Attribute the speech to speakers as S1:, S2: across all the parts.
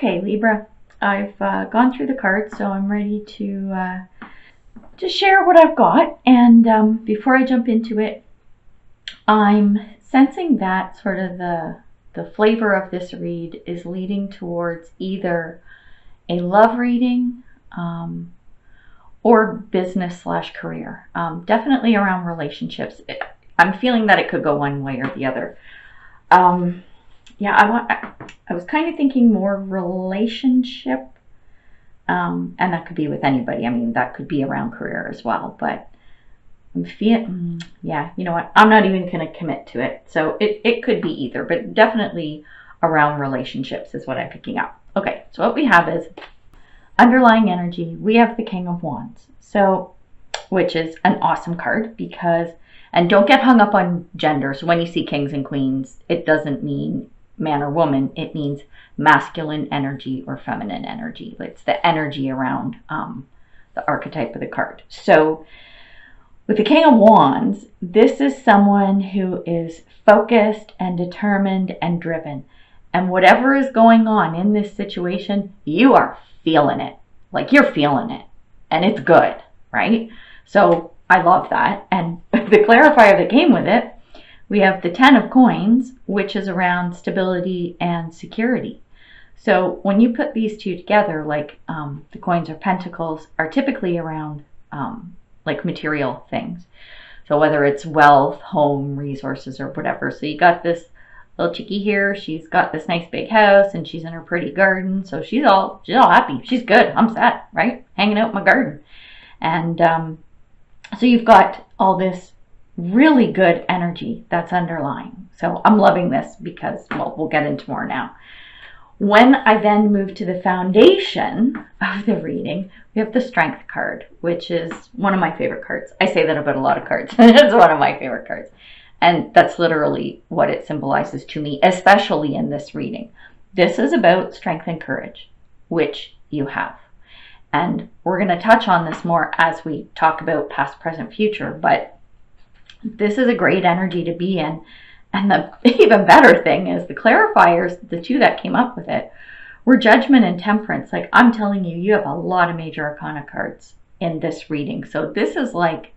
S1: Okay, Libra, I've gone through the cards, so I'm ready to share what I've got. And before I jump into it, I'm sensing that sort of the flavor of this read is leading towards either a love reading or business / career. Definitely around relationships. I'm feeling that it could go one way or the other. Yeah, I was kind of thinking more relationship, and that could be with anybody. I mean, that could be around career as well, but I'm feeling, yeah, you know what? I'm not even going to commit to it. So it could be either, but definitely around relationships is what I'm picking up. Okay, so what we have is underlying energy. We have the King of Wands, so which is an awesome card because, and don't get hung up on gender. So when you see kings and queens, it doesn't mean man or woman. It means masculine energy or feminine energy. It's the energy around the archetype of the card. So with the King of Wands, this is someone who is focused and determined and driven. And whatever is going on in this situation, you are feeling it. Like you're feeling it. And it's good, right? So I love that. And the clarifier that came with it, we have the 10 of coins, which is around stability and security. So when you put these two together, like the coins or pentacles are typically around like material things. So whether it's wealth, home, resources, or whatever. So you got this little chickie here. She's got this nice big house and she's in her pretty garden. So she's all happy. She's good. I'm set, right? Hanging out in my garden. And so you've got all this really good energy that's underlying. So I'm loving this because, well, we'll get into more now. When I then move to the foundation of the reading, we have the Strength card, which is one of my favorite cards. I say that about a lot of cards. It's one of my favorite cards. And that's literally what it symbolizes to me, especially in this reading. This is about strength and courage, which you have. And we're going to touch on this more as we talk about past, present, future. But this is a great energy to be in. And the even better thing is the clarifiers, the two that came up with it, were Judgment and Temperance. Like I'm telling you, you have a lot of major arcana cards in this reading. So this is like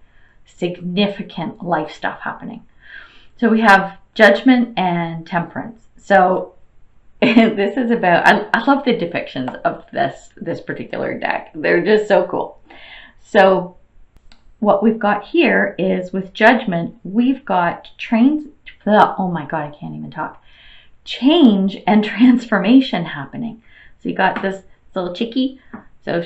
S1: significant life stuff happening. So we have Judgment and Temperance. So this is about, I love the depictions of this particular deck. They're just so cool. So what we've got here is with Judgment, we've got oh my God, I can't even talk. Change and transformation happening. So you got this little chickie. So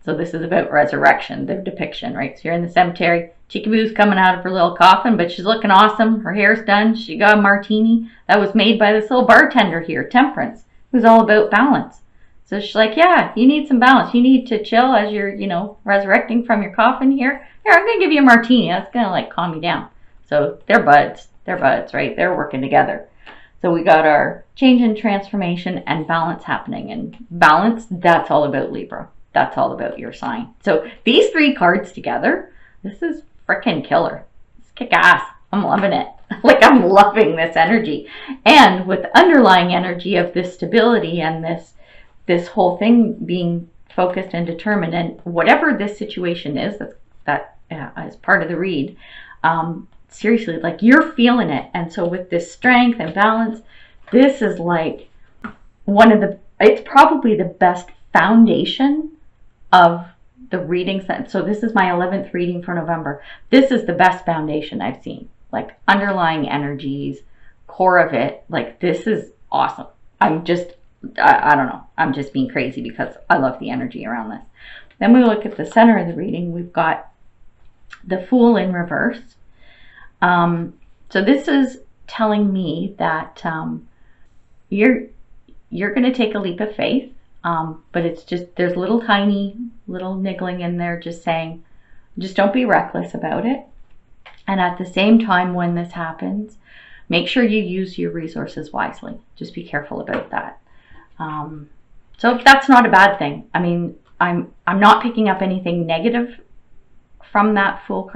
S1: this is about resurrection, the depiction, right? So you're in the cemetery. Chickie Boo's coming out of her little coffin, but she's looking awesome. Her hair's done. She got a martini that was made by this little bartender here, Temperance, who's all about balance. So she's like, yeah, you need some balance. You need to chill as you're, resurrecting from your coffin here. Here, I'm going to give you a martini. That's going to like calm you down. So they're buds. They're buds, right? They're working together. So we got our change and transformation and balance happening. And balance, that's all about Libra. That's all about your sign. So these three cards together, this is freaking killer. It's kick ass. I'm loving it. Like I'm loving this energy. And with the underlying energy of this stability and this whole thing being focused and determined, and whatever this situation is that is part of the read, seriously, like you're feeling it. And so with this strength and balance, this is like it's probably the best foundation of the readings. So this is my 11th reading for November. This is the best foundation I've seen. Like underlying energies, core of it. Like this is awesome. I don't know. I'm just being crazy because I love the energy around this. Then we look at the center of the reading. We've got the Fool in reverse. So this is telling me that you're going to take a leap of faith, but it's just there's little niggling in there just saying, just don't be reckless about it. And at the same time, when this happens, make sure you use your resources wisely. Just be careful about that. So that's not a bad thing. I mean, I'm not picking up anything negative from that Fool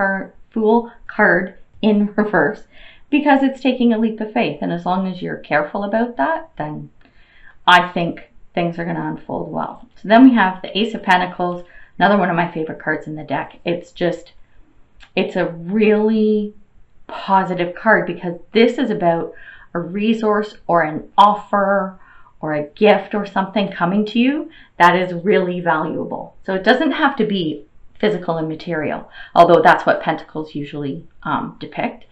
S1: card in reverse because it's taking a leap of faith. And as long as you're careful about that, then I think things are going to unfold well. So then we have the Ace of Pentacles, another one of my favorite cards in the deck. It's a really positive card because this is about a resource or an offer or a gift or something coming to you that is really valuable. So it doesn't have to be physical and material, although that's what Pentacles usually depict.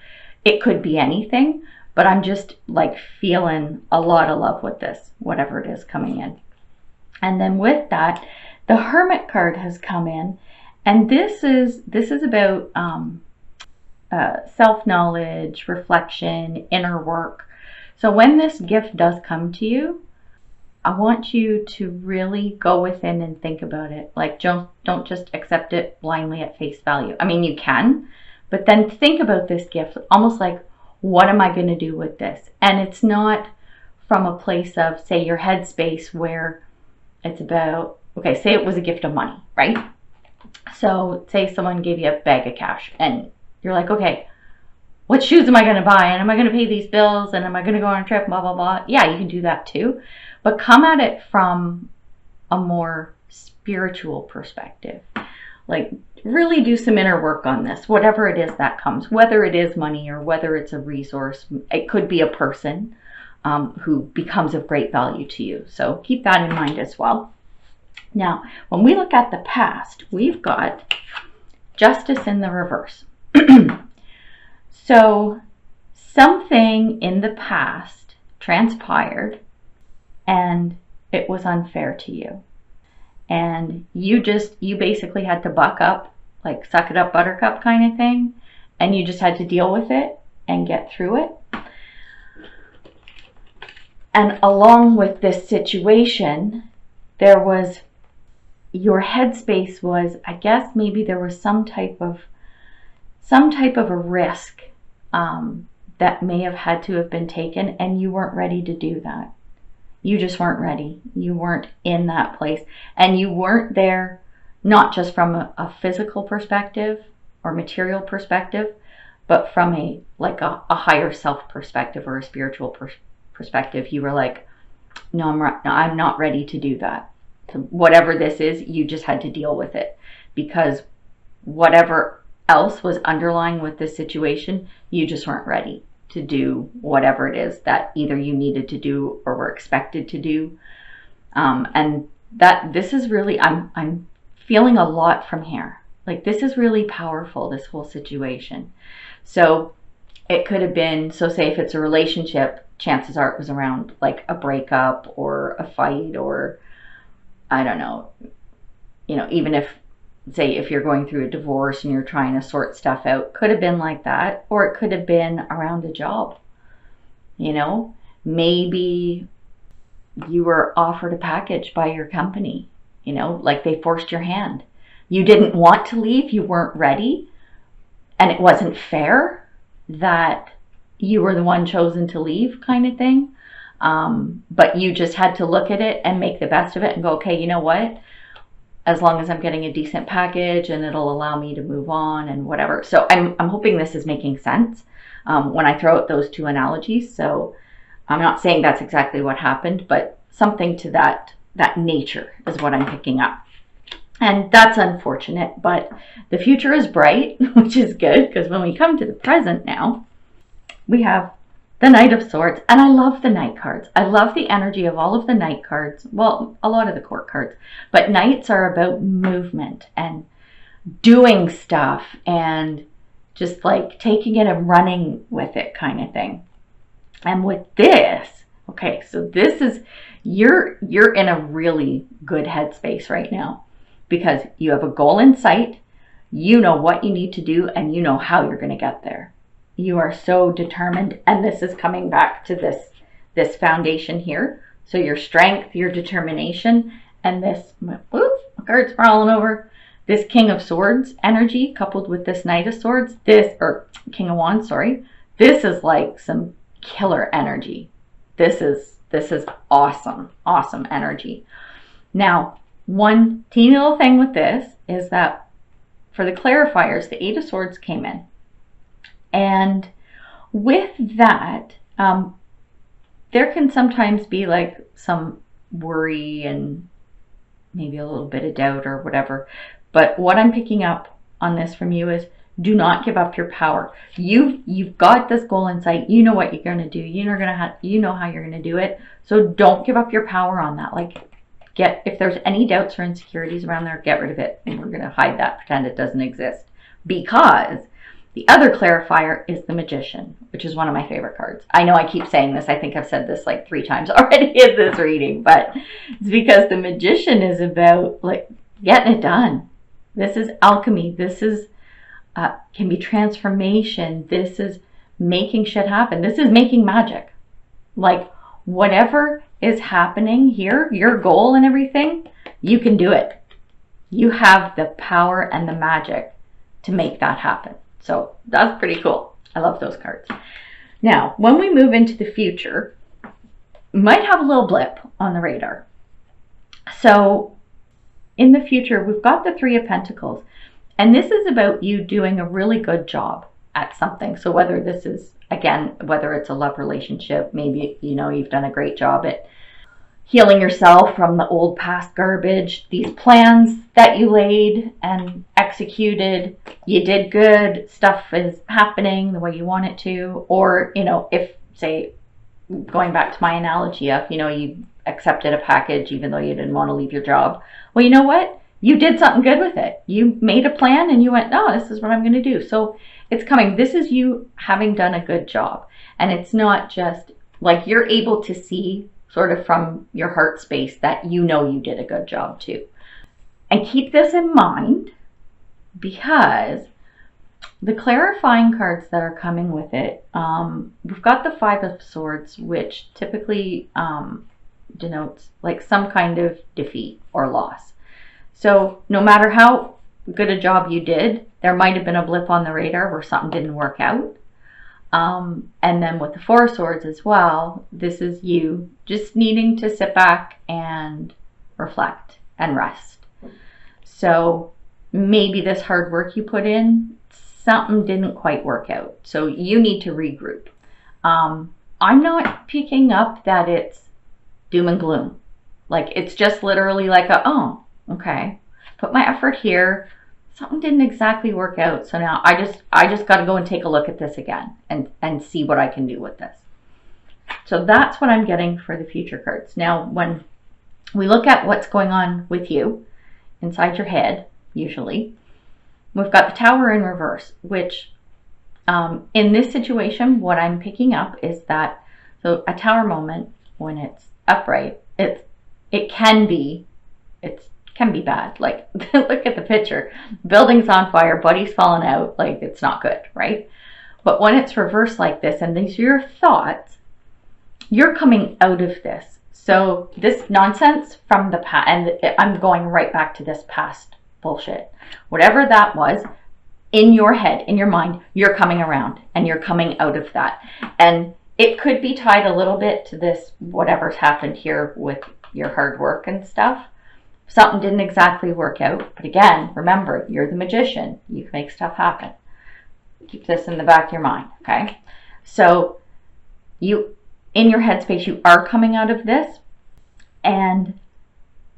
S1: It could be anything, but I'm just like feeling a lot of love with this, whatever it is coming in. And then with that, the Hermit card has come in, and this is about self-knowledge, reflection, inner work. So when this gift does come to you, I want you to really go within and think about it. Like, don't just accept it blindly at face value. I mean, you can, but then think about this gift almost like, what am I going to do with this? And it's not from a place of, say, your headspace where it's about, okay, say it was a gift of money, right? So say someone gave you a bag of cash and you're like, okay, what shoes am I going to buy? And am I going to pay these bills? And am I going to go on a trip? Blah, blah, blah. Yeah, you can do that too. But come at it from a more spiritual perspective. Like, really do some inner work on this, whatever it is that comes, whether it is money or whether it's a resource. It could be a person who becomes of great value to you. So keep that in mind as well. Now, when we look at the past, we've got Justice in the reverse. So something in the past transpired and it was unfair to you. And you basically had to buck up, like suck it up buttercup kind of thing. And you just had to deal with it and get through it. And along with this situation, there was, your headspace was, I guess maybe there was some type of a risk that may have had to have been taken, and you weren't ready to do that. You just weren't ready. You weren't in that place, and you weren't there not just from a physical perspective or material perspective, but from a higher self perspective or a spiritual perspective. You were like, no, I'm not ready to do that. So whatever this is, you just had to deal with it, because whatever else was underlying with this situation, you just weren't ready to do whatever it is that either you needed to do or were expected to do. And that this is really, I'm feeling a lot from here. Like, this is really powerful, this whole situation. So it could have been, so say if it's a relationship, chances are it was around like a breakup or a fight, or I don't know, even if, say, if you're going through a divorce and you're trying to sort stuff out, could have been like that. Or it could have been around a job. Maybe you were offered a package by your company, like they forced your hand. You didn't want to leave, you weren't ready, and it wasn't fair that you were the one chosen to leave, kind of thing. But you just had to look at it and make the best of it and go, okay, you know what? As long as I'm getting a decent package and it'll allow me to move on and whatever. So I'm hoping this is making sense when I throw out those two analogies. So I'm not saying that's exactly what happened, but something to that nature is what I'm picking up. And that's unfortunate, but the future is bright, which is good, because when we come to the present now, we have the Knight of Swords, and I love the Knight cards. I love the energy of all of the Knight cards. Well, a lot of the Court cards, but Knights are about movement and doing stuff and just like taking it and running with it, kind of thing. And with this, okay, so this is, you're in a really good headspace right now, because you have a goal in sight, you know what you need to do, and you know how you're going to get there. You are so determined, and this is coming back to this foundation here. So your strength, your determination, and this, whoops, my card's falling over. This King of Swords energy coupled with this Knight of Swords, or King of Wands, sorry. This is like some killer energy. This is awesome, awesome energy. Now, one teeny little thing with this is that for the clarifiers, the Eight of Swords came in. And with that, there can sometimes be like some worry and maybe a little bit of doubt or whatever. But what I'm picking up on this from you is do not give up your power. You've got this goal in sight. You know what you're going to do. You know how you're going to do it. So don't give up your power on that. Like, if there's any doubts or insecurities around there, get rid of it. And we're going to hide that, pretend it doesn't exist. Because the other clarifier is the Magician, which is one of my favorite cards. I know I keep saying this. I think I've said this like 3 times already in this reading, but it's because the Magician is about like getting it done. This is alchemy. This is can be transformation. This is making shit happen. This is making magic. Like, whatever is happening here, your goal and everything, you can do it. You have the power and the magic to make that happen. So that's pretty cool. I love those cards. Now, when we move into the future, we might have a little blip on the radar. So in the future, we've got the 3 of Pentacles. And this is about you doing a really good job at something. So whether this is, again, whether it's a love relationship, maybe, you've done a great job at healing yourself from the old past garbage. These plans that you laid and executed, you did good. Stuff is happening the way you want it to. Or, if, say, going back to my analogy of, you accepted a package even though you didn't want to leave your job. Well, you know what? You did something good with it. You made a plan and you went, no, this is what I'm going to do. So it's coming. This is you having done a good job. And it's not just like you're able to see sort of from your heart space that you did a good job too. And keep this in mind because the clarifying cards that are coming with it, we've got the 5 of Swords, which typically denotes like some kind of defeat or loss. So no matter how good a job you did, there might have been a blip on the radar where something didn't work out. And then with the 4 of Swords as well, this is you just needing to sit back and reflect and rest. So maybe this hard work you put in, something didn't quite work out. So you need to regroup. I'm not picking up that it's doom and gloom. Like, it's just literally like okay, put my effort here. Something didn't exactly work out. So now I just got to go and take a look at this again and see what I can do with this. So that's what I'm getting for the future cards. Now, when we look at what's going on with you inside your head, usually, we've got the Tower in reverse, which in this situation, what I'm picking up is that, so a tower moment, when it's upright, it can be bad. Like, look at the picture. Building's on fire, buddy's falling out. Like, it's not good, right? But when it's reversed like this, and these are your thoughts, you're coming out of this. So this nonsense from the past, and I'm going right back to this past bullshit. Whatever that was, in your head, in your mind, you're coming around and you're coming out of that. And it could be tied a little bit to this, whatever's happened here with your hard work and stuff. Something didn't exactly work out. But again, remember, you're the Magician. You can make stuff happen. Keep this in the back of your mind, okay? So you, in your headspace, you are coming out of this. And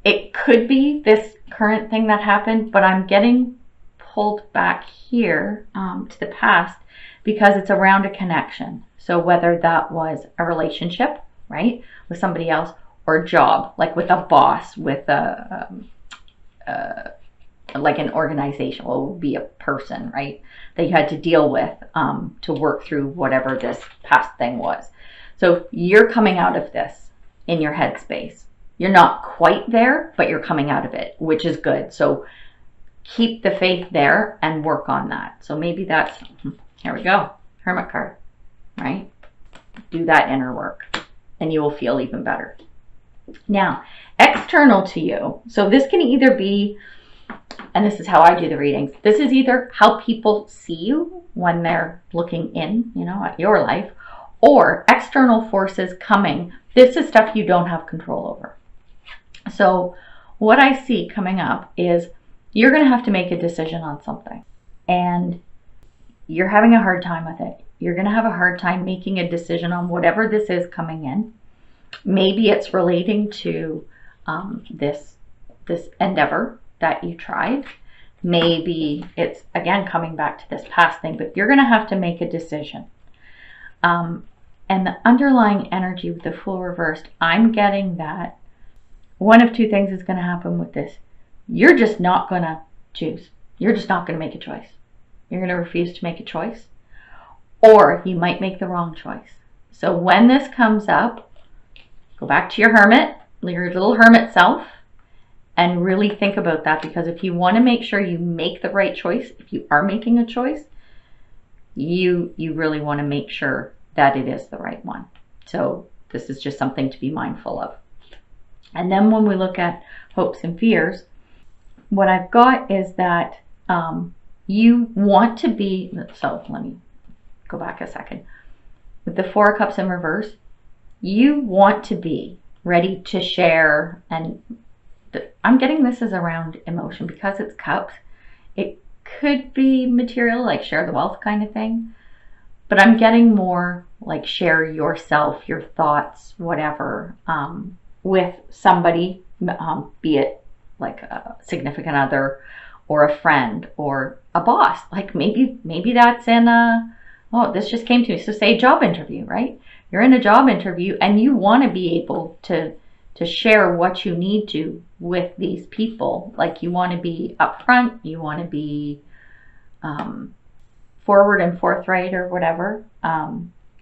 S1: it could be this current thing that happened, but I'm getting pulled back here to the past because it's around a connection. So whether that was a relationship, right, with somebody else, or a job, like with a boss, with a like an organization, well, it would be a person, right, that you had to deal with to work through whatever this past thing was. So you're coming out of this in your headspace. You're not quite there, but you're coming out of it, which is good. So keep the faith there and work on that. So maybe that's, here we go, Hermit card, right? Do that inner work and you will feel even better. Now, external to you. So this can either be, and this is how I do the readings, this is either how people see you when they're looking in, at your life, or external forces coming. This is stuff you don't have control over. So what I see coming up is you're going to have to make a decision on something, and you're having a hard time with it. You're going to have a hard time making a decision on whatever this is coming in. Maybe it's relating to this endeavor that you tried. Maybe it's, again, coming back to this past thing, but you're going to have to make a decision. And the underlying energy with the Fool reversed, I'm getting that one of two things is going to happen with this. You're just not going to choose. You're just not going to make a choice. You're going to refuse to make a choice. Or you might make the wrong choice. So when this comes up, go back to your hermit, your little hermit self, and really think about that, because if you want to make sure you make the right choice, if you are making a choice, you really want to make sure that it is the right one. So this is just something to be mindful of. And then when we look at hopes and fears, what I've got is that you want to be, so let me go back a second. With the Four of Cups in reverse, you want to be ready to share, and I'm getting this is around emotion because it's cups. It could be material, like share the wealth kind of thing, but I'm getting more like share yourself, your thoughts, whatever, with somebody, be it like a significant other or a friend or a boss. Like maybe that's in a, oh, this just came to me. So say job interview, right? You're in a job interview and you want to be able to share what you need to with these people. Like you want to be upfront, you want to be forward and forthright or whatever.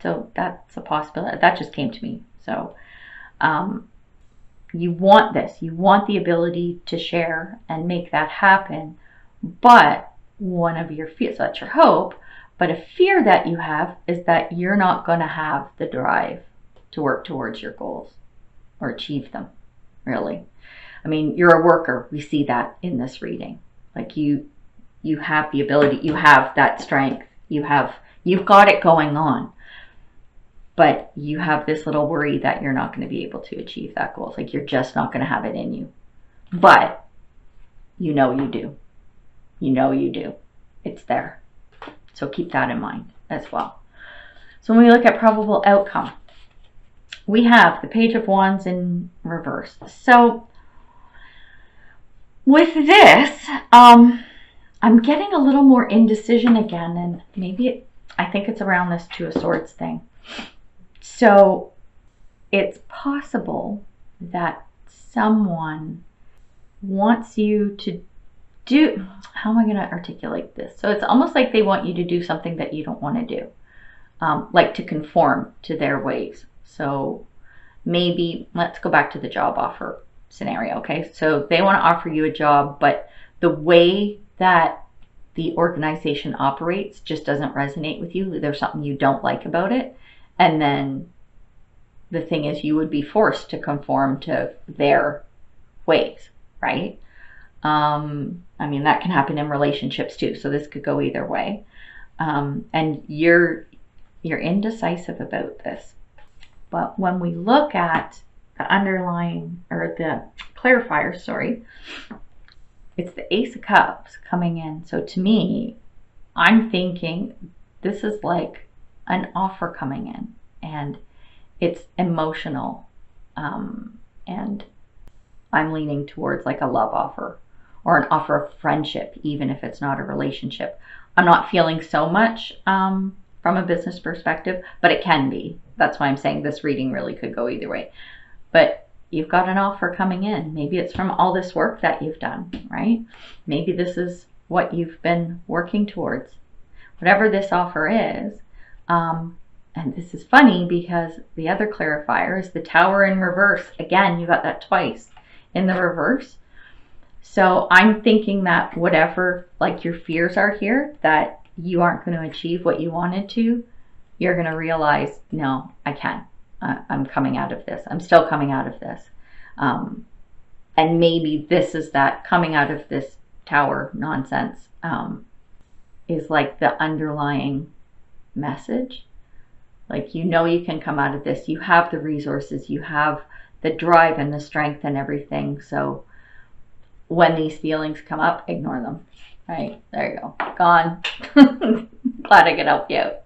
S1: So that's a possibility. That just came to me. So you want this. You want the ability to share and make that happen. But one of your fears, so that's your hope, but a fear that you have is that you're not going to have the drive to work towards your goals or achieve them, really. I mean, you're a worker. We see that in this reading. Like you have the ability, you have that strength, you've got it going on, but you have this little worry that you're not going to be able to achieve that goal. It's like you're just not going to have it in you. But you know you do. You know you do. It's there. So keep that in mind as well. So when we look at probable outcome, we have the Page of Wands in reverse. So with this, I'm getting a little more indecision again, and maybe I think it's around this Two of Swords thing. So it's possible that someone wants you to do, how am I going to articulate this? So it's almost like they want you to do something that you don't want to do, like to conform to their ways. So maybe let's go back to the job offer scenario. Okay, so they want to offer you a job, but the way that the organization operates just doesn't resonate with you. There's something you don't like about it. And then the thing is, you would be forced to conform to their ways, right? I mean, that can happen in relationships too. So this could go either way. And you're indecisive about this. But when we look at the underlying, or the clarifier, sorry, it's the Ace of Cups coming in. So to me, I'm thinking this is like an offer coming in, and it's emotional. And I'm leaning towards like a love offer or an offer of friendship, even if it's not a relationship. I'm not feeling so much from a business perspective, but it can be. That's why I'm saying this reading really could go either way. But you've got an offer coming in. Maybe it's from all this work that you've done, right? Maybe this is what you've been working towards. Whatever this offer is, and this is funny because the other clarifier is the Tower in reverse. Again, you got that twice in the reverse. So I'm thinking that whatever like your fears are here, that you aren't going to achieve what you wanted to, you're going to realize, no, I can. I'm coming out of this. I'm still coming out of this. And maybe this is that coming out of this tower nonsense is like the underlying message. Like, you know, you can come out of this. You have the resources, you have the drive and the strength and everything. So when these feelings come up, ignore them. Right, there you go. Gone. Glad I could help you out.